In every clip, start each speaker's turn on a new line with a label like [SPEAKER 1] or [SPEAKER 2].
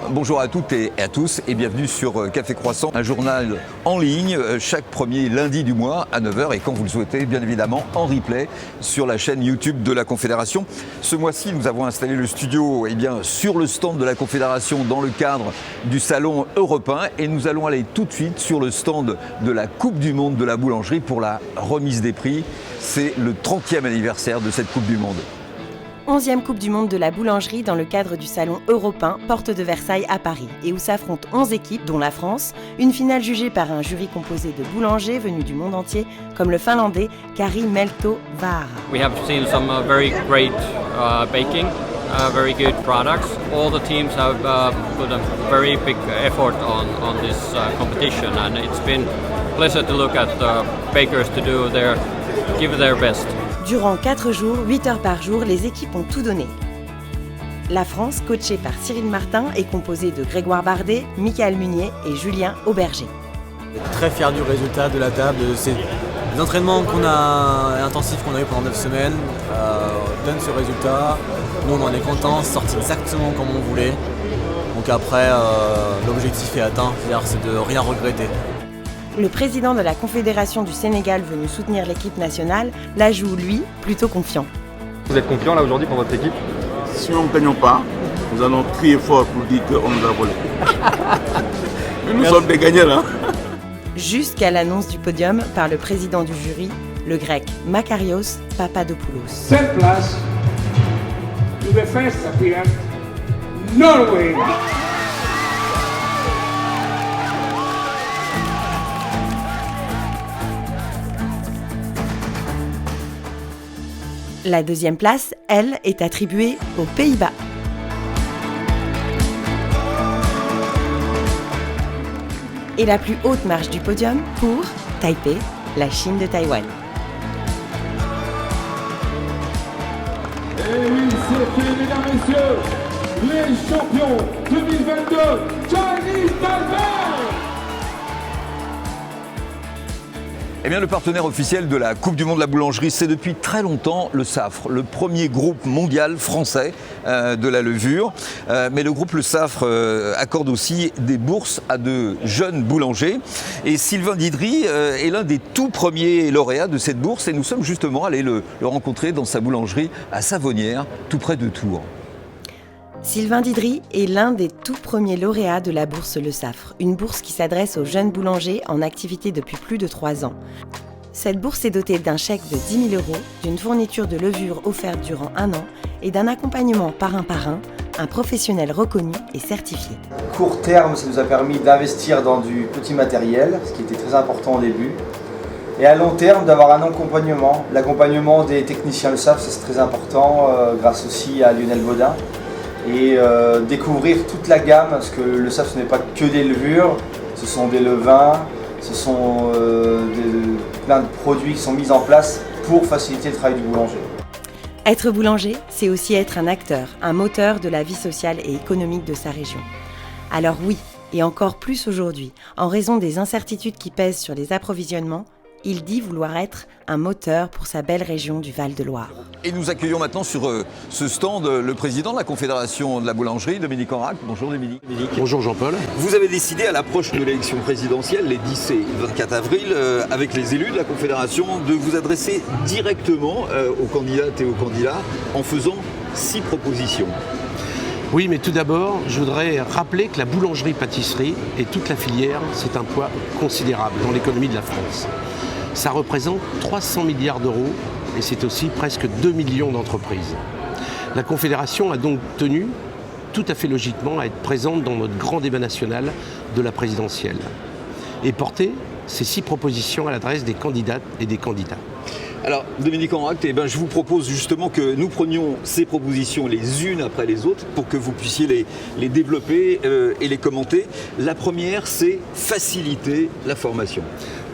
[SPEAKER 1] Bonjour à toutes et à tous et bienvenue sur Café Croissant, un journal en ligne chaque premier lundi du mois à 9h et quand vous le souhaitez bien évidemment en replay sur la chaîne YouTube de la Confédération. Ce mois-ci nous avons installé le studio sur le stand de la Confédération dans le cadre du salon européen et nous allons aller tout de suite sur le stand de la Coupe du Monde de la boulangerie pour la remise des prix. C'est le 30e anniversaire de cette Coupe du Monde.
[SPEAKER 2] 11e Coupe du Monde de la boulangerie dans le cadre du salon européen Porte de Versailles à Paris et où s'affrontent 11 équipes, dont la France, une finale jugée par un jury composé de boulangers venus du monde entier, comme le finlandais Kari Melto-Vaara.
[SPEAKER 3] We have seen some very great baking, very good products. All the teams have put a very big effort on this competition and it's been a pleasure to look at the bakers to give their best.
[SPEAKER 2] Durant 4 jours, 8 heures par jour, les équipes ont tout donné. La France, coachée par Cyril Martin, est composée de Grégoire Bardet, Michael Munier et Julien Auberger.
[SPEAKER 4] Très fier du résultat de la table, des entraînements intensifs qu'on a eu pendant 9 semaines donnent ce résultat. Nous on en est contents, c'est sorti exactement comme on voulait. Donc après, l'objectif est atteint, c'est de rien regretter.
[SPEAKER 2] Le président de la Confédération du Sénégal venu soutenir l'équipe nationale la joue, lui, plutôt confiant.
[SPEAKER 5] Vous êtes confiant là aujourd'hui pour votre équipe?
[SPEAKER 6] Si nous ne gagnons pas, nous allons crier fort pour dire qu'on nous a volé. Mais nous sommes des gagnants. Hein.
[SPEAKER 2] Jusqu'à l'annonce du podium par le président du jury, le grec Makarios Papadopoulos.
[SPEAKER 7] 10th place to the first appearance, Norway.
[SPEAKER 2] La 2e place, elle, est attribuée aux Pays-Bas. Et la plus haute marche du podium pour Taipei, la Chine de Taïwan.
[SPEAKER 7] Et oui, c'était, mesdames et messieurs, les champions 2022, Chinese Taipei.
[SPEAKER 1] Le partenaire officiel de la Coupe du Monde de la boulangerie, c'est depuis très longtemps le SAFRE, le premier groupe mondial français de la levure. Mais le groupe Le SAFRE accorde aussi des bourses à de jeunes boulangers. Et Sylvain Didry est l'un des tout premiers lauréats de cette bourse et nous sommes justement allés le rencontrer dans sa boulangerie à Savonnières, tout près de Tours.
[SPEAKER 2] Sylvain Didry est l'un des tout premiers lauréats de la bourse Le SAFRE, une bourse qui s'adresse aux jeunes boulangers en activité depuis plus de 3 ans. Cette bourse est dotée d'un chèque de 10 000 €, d'une fourniture de levure offerte durant 1 an et d'un accompagnement par un professionnel reconnu et certifié.
[SPEAKER 8] Court terme, ça nous a permis d'investir dans du petit matériel, ce qui était très important au début. Et à long terme, d'avoir un accompagnement. L'accompagnement des techniciens Le SAFRE, c'est très important, grâce aussi à Lionel Baudin. Et découvrir toute la gamme, parce que le SAFRE ce n'est pas que des levures, ce sont des levains, ce sont plein de produits qui sont mis en place pour faciliter le travail du boulanger.
[SPEAKER 2] Être boulanger, c'est aussi être un acteur, un moteur de la vie sociale et économique de sa région. Alors oui, et encore plus aujourd'hui, en raison des incertitudes qui pèsent sur les approvisionnements, il dit vouloir être un moteur pour sa belle région du Val-de-Loire.
[SPEAKER 1] Et nous accueillons maintenant sur ce stand le président de la Confédération de la boulangerie, Dominique Enrac. Bonjour Dominique.
[SPEAKER 5] Bonjour Jean-Paul.
[SPEAKER 1] Vous avez décidé à l'approche de l'élection présidentielle, les 10 et 24 avril, avec les élus de la Confédération, de vous adresser directement aux candidates et aux candidats en faisant 6 propositions.
[SPEAKER 5] Oui, mais tout d'abord, je voudrais rappeler que la boulangerie-pâtisserie et toute la filière, c'est un poids considérable dans l'économie de la France. Ça représente 300 milliards d'euros et c'est aussi presque 2 millions d'entreprises. La Confédération a donc tenu, tout à fait logiquement, à être présente dans notre grand débat national de la présidentielle et porter ces 6 propositions à l'adresse des candidates et des candidats.
[SPEAKER 1] Alors, Dominique Enrac, je vous propose justement que nous prenions ces propositions les unes après les autres pour que vous puissiez les développer et les commenter. La première, c'est faciliter la formation.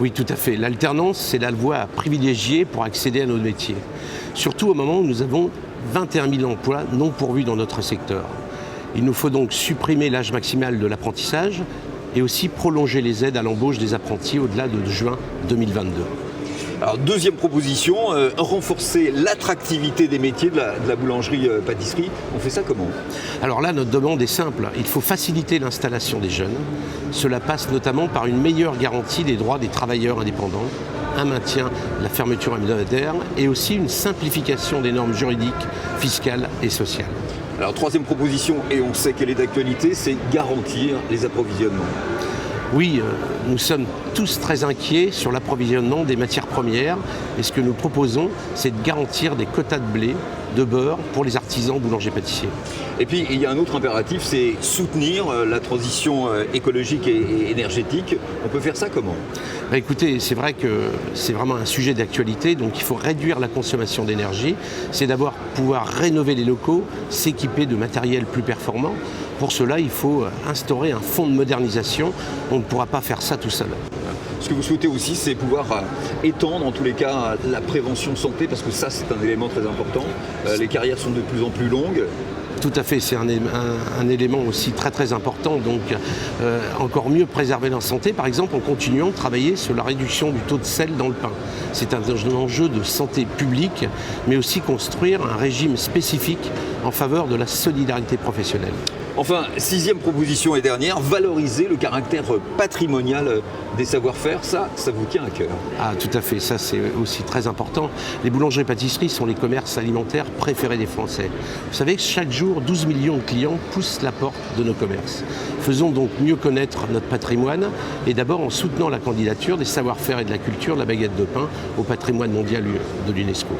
[SPEAKER 5] Oui, tout à fait. L'alternance, c'est la voie à privilégier pour accéder à nos métiers. Surtout au moment où nous avons 21 000 emplois non pourvus dans notre secteur. Il nous faut donc supprimer l'âge maximal de l'apprentissage et aussi prolonger les aides à l'embauche des apprentis au-delà de juin 2022.
[SPEAKER 1] Alors deuxième proposition, renforcer l'attractivité des métiers de la boulangerie-pâtisserie. On fait ça comment?
[SPEAKER 5] Alors là, notre demande est simple. Il faut faciliter l'installation des jeunes. Cela passe notamment par une meilleure garantie des droits des travailleurs indépendants, un maintien de la fermeture hebdomadaire et aussi une simplification des normes juridiques, fiscales et sociales.
[SPEAKER 1] Alors troisième proposition, et on sait qu'elle est d'actualité, c'est garantir les approvisionnements.
[SPEAKER 5] Oui, nous sommes tous très inquiets sur l'approvisionnement des matières premières et ce que nous proposons, c'est de garantir des quotas de blé, de beurre pour les artisans boulangers-pâtissiers.
[SPEAKER 1] Et puis il y a un autre impératif, c'est soutenir la transition écologique et énergétique. On peut faire ça comment?
[SPEAKER 5] Écoutez, c'est vrai que c'est vraiment un sujet d'actualité, donc il faut réduire la consommation d'énergie. C'est d'abord pouvoir rénover les locaux, s'équiper de matériel plus performant. Pour cela, il faut instaurer un fonds de modernisation. On ne pourra pas faire ça tout seul.
[SPEAKER 1] Ce que vous souhaitez aussi, c'est pouvoir étendre en tous les cas la prévention santé, parce que ça, c'est un élément très important. Les carrières sont de plus en plus longues.
[SPEAKER 5] Tout à fait, c'est un élément aussi très très important, donc encore mieux préserver la santé, par exemple en continuant de travailler sur la réduction du taux de sel dans le pain. C'est un enjeu de santé publique, mais aussi construire un régime spécifique en faveur de la solidarité professionnelle.
[SPEAKER 1] Enfin, sixième proposition et dernière, valoriser le caractère patrimonial des savoir-faire, ça vous tient à cœur.
[SPEAKER 5] Ah, tout à fait, ça c'est aussi très important. Les boulangeries-pâtisseries sont les commerces alimentaires préférés des Français. Vous savez que chaque jour, 12 millions de clients poussent la porte de nos commerces. Faisons donc mieux connaître notre patrimoine et d'abord en soutenant la candidature des savoir-faire et de la culture de la baguette de pain au patrimoine mondial de l'UNESCO.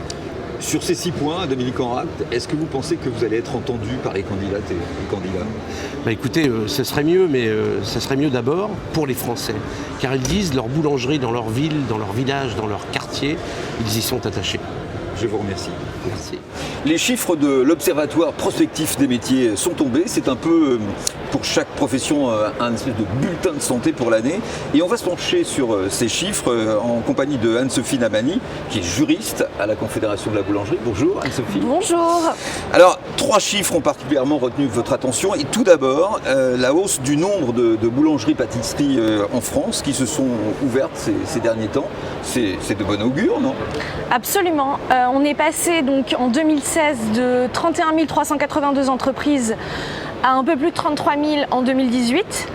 [SPEAKER 1] Sur ces 6 points, Dominique Enract, est-ce que vous pensez que vous allez être entendu par les candidates et les candidats?
[SPEAKER 5] Écoutez, ce serait mieux, mais ce serait mieux d'abord pour les Français. Car ils disent leur boulangerie dans leur ville, dans leur village, dans leur quartier, ils y sont attachés.
[SPEAKER 1] Je vous remercie.
[SPEAKER 5] Merci.
[SPEAKER 1] Les chiffres de l'Observatoire prospectif des métiers sont tombés. C'est un peu, pour chaque profession, un espèce de bulletin de santé pour l'année. Et on va se pencher sur ces chiffres en compagnie de Anne-Sophie Namani, qui est juriste à la Confédération de la boulangerie. Bonjour Anne-Sophie.
[SPEAKER 9] Bonjour.
[SPEAKER 1] Alors, 3 chiffres ont particulièrement retenu votre attention. Et tout d'abord, la hausse du nombre de boulangeries-pâtisseries en France qui se sont ouvertes ces derniers temps. C'est de bon augure, non?
[SPEAKER 9] Absolument. On est passé donc en 2016 de 31 382 entreprises à un peu plus de 33 000 en 2018.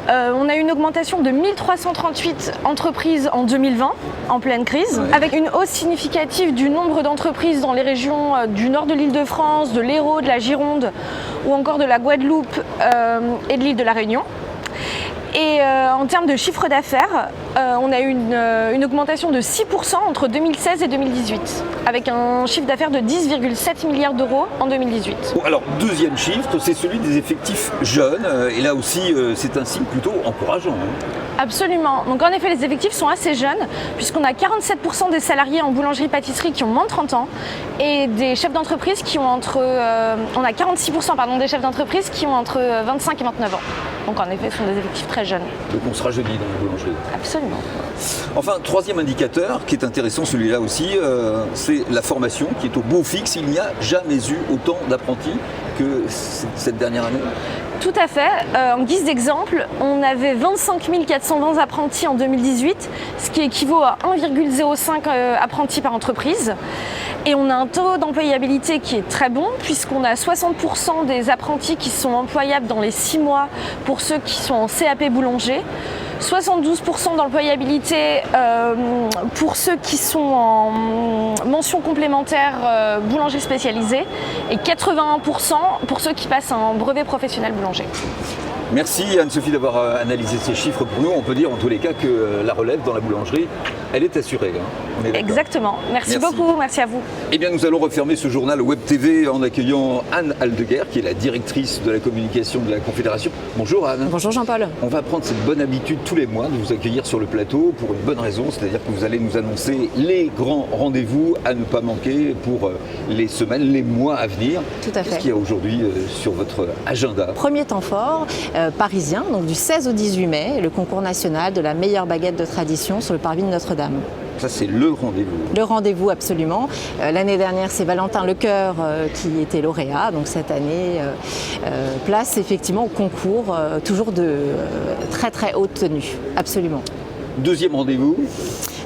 [SPEAKER 9] On a eu une augmentation de 1338 entreprises en 2020, en pleine crise, avec une hausse significative du nombre d'entreprises dans les régions du nord de l'Île-de-France, de l'Hérault, de la Gironde ou encore de la Guadeloupe et de l'île de la Réunion. Et en termes de chiffre d'affaires, on a eu une augmentation de 6% entre 2016 et 2018, avec un chiffre d'affaires de 10,7 milliards d'euros en 2018.
[SPEAKER 1] Bon, alors, deuxième chiffre, c'est celui des effectifs jeunes. Et là aussi, c'est un signe plutôt encourageant.
[SPEAKER 9] Absolument. Donc en effet, les effectifs sont assez jeunes, puisqu'on a 47% des salariés en boulangerie-pâtisserie qui ont moins de 30 ans, et des chefs d'entreprise qui ont on a 46% des chefs d'entreprise qui ont entre 25 et 29 ans. Donc en effet, ce sont des effectifs très jeunes.
[SPEAKER 1] Donc on se rajeunit dans la boulangerie.
[SPEAKER 9] Absolument.
[SPEAKER 1] Enfin, troisième indicateur qui est intéressant, celui-là aussi, c'est la formation qui est au beau fixe. Il n'y a jamais eu autant d'apprentis que cette dernière année.
[SPEAKER 9] Tout à fait. En guise d'exemple, on avait 25 420 apprentis en 2018, ce qui équivaut à 1,05 apprentis par entreprise. Et on a un taux d'employabilité qui est très bon, puisqu'on a 60% des apprentis qui sont employables dans les 6 mois pour ceux qui sont en CAP boulanger, 72% d'employabilité pour ceux qui sont en mention complémentaire boulanger spécialisé et 81% pour ceux qui passent un brevet professionnel boulanger.
[SPEAKER 1] Merci Anne-Sophie d'avoir analysé ces chiffres pour nous. On peut dire en tous les cas que la relève dans la boulangerie, elle est assurée. On est
[SPEAKER 9] exactement. Merci beaucoup, merci à vous.
[SPEAKER 1] Eh bien, nous allons refermer ce journal Web TV en accueillant Anne Aldeguer, qui est la directrice de la communication de la Confédération. Bonjour Anne.
[SPEAKER 10] Bonjour Jean-Paul.
[SPEAKER 1] On va prendre cette bonne habitude tous les mois de vous accueillir sur le plateau pour une bonne raison, c'est-à-dire que vous allez nous annoncer les grands rendez-vous à ne pas manquer pour les semaines, les mois à venir.
[SPEAKER 10] Tout à fait.
[SPEAKER 1] Qu'est-ce qu'il y a aujourd'hui sur votre agenda?
[SPEAKER 10] Premier temps fort, parisien, donc du 16 au 18 mai, le concours national de la meilleure baguette de tradition sur le parvis de Notre-Dame.
[SPEAKER 1] Ça, c'est le rendez-vous.
[SPEAKER 10] Le rendez-vous, absolument. L'année dernière, c'est Valentin Lecoeur qui était lauréat. Donc cette année, place effectivement au concours, toujours de très très haute tenue. Absolument.
[SPEAKER 1] Deuxième rendez-vous.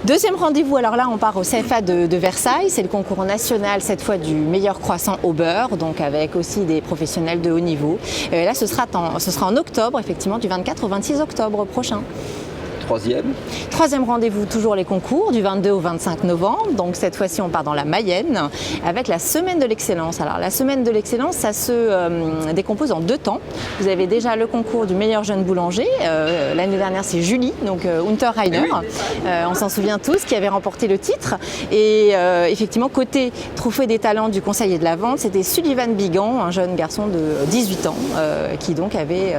[SPEAKER 10] Deuxième rendez-vous, alors là on part au CFA de Versailles, c'est le concours national cette fois du meilleur croissant au beurre, donc avec aussi des professionnels de haut niveau. Là ce sera en octobre, effectivement du 24 au 26 octobre prochain. Troisième rendez-vous, toujours les concours, du 22 au 25 novembre. Donc cette fois-ci, on part dans la Mayenne avec la Semaine de l'Excellence. Alors la Semaine de l'Excellence, ça se décompose en 2 temps. Vous avez déjà le concours du meilleur jeune boulanger. L'année dernière, c'est Julie, donc Unterreiner. On s'en souvient tous, qui avait remporté le titre. Et effectivement, côté trophée des talents du conseil et de la vente, c'était Sullivan Bigan, un jeune garçon de 18 ans, qui donc avait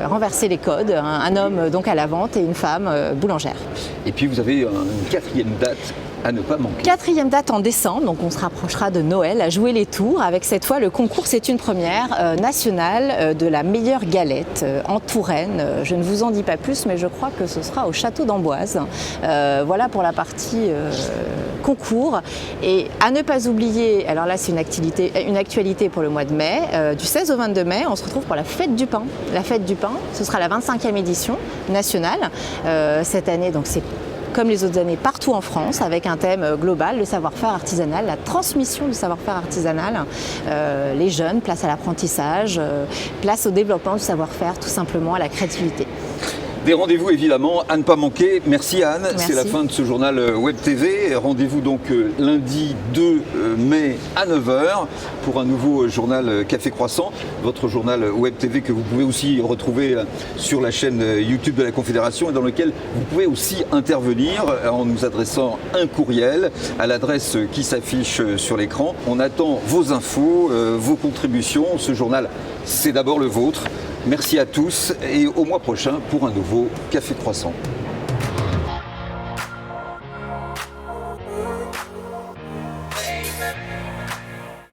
[SPEAKER 10] renversé les codes. Un homme donc à la vente et une femme boulangère.
[SPEAKER 1] Et puis vous avez une 4e date à ne pas manquer.
[SPEAKER 10] 4e date en décembre, donc on se rapprochera de Noël, à jouer les tours avec cette fois le concours, c'est une première nationale de la meilleure galette en Touraine. Je ne vous en dis pas plus, mais je crois que ce sera au château d'Amboise. Voilà pour la partie concours. Et à ne pas oublier, alors là c'est une actualité pour le mois de mai, du 16 au 22 mai, on se retrouve pour la fête du pain. La fête du pain, ce sera la 25e édition nationale. Cette année, donc c'est comme les autres années partout en France, avec un thème global, le savoir-faire artisanal, la transmission du savoir-faire artisanal. Les jeunes, place à l'apprentissage, place au développement du savoir-faire, tout simplement à la créativité.
[SPEAKER 1] Des rendez-vous évidemment à ne pas manquer. Merci Anne,
[SPEAKER 10] Merci.
[SPEAKER 1] C'est la fin de ce journal Web TV. Rendez-vous donc lundi 2 mai à 9h pour un nouveau journal Café Croissant, votre journal Web TV que vous pouvez aussi retrouver sur la chaîne YouTube de la Confédération et dans lequel vous pouvez aussi intervenir en nous adressant un courriel à l'adresse qui s'affiche sur l'écran. On attend vos infos, vos contributions. Ce journal, c'est d'abord le vôtre. Merci à tous et au mois prochain pour un nouveau Café Croissant.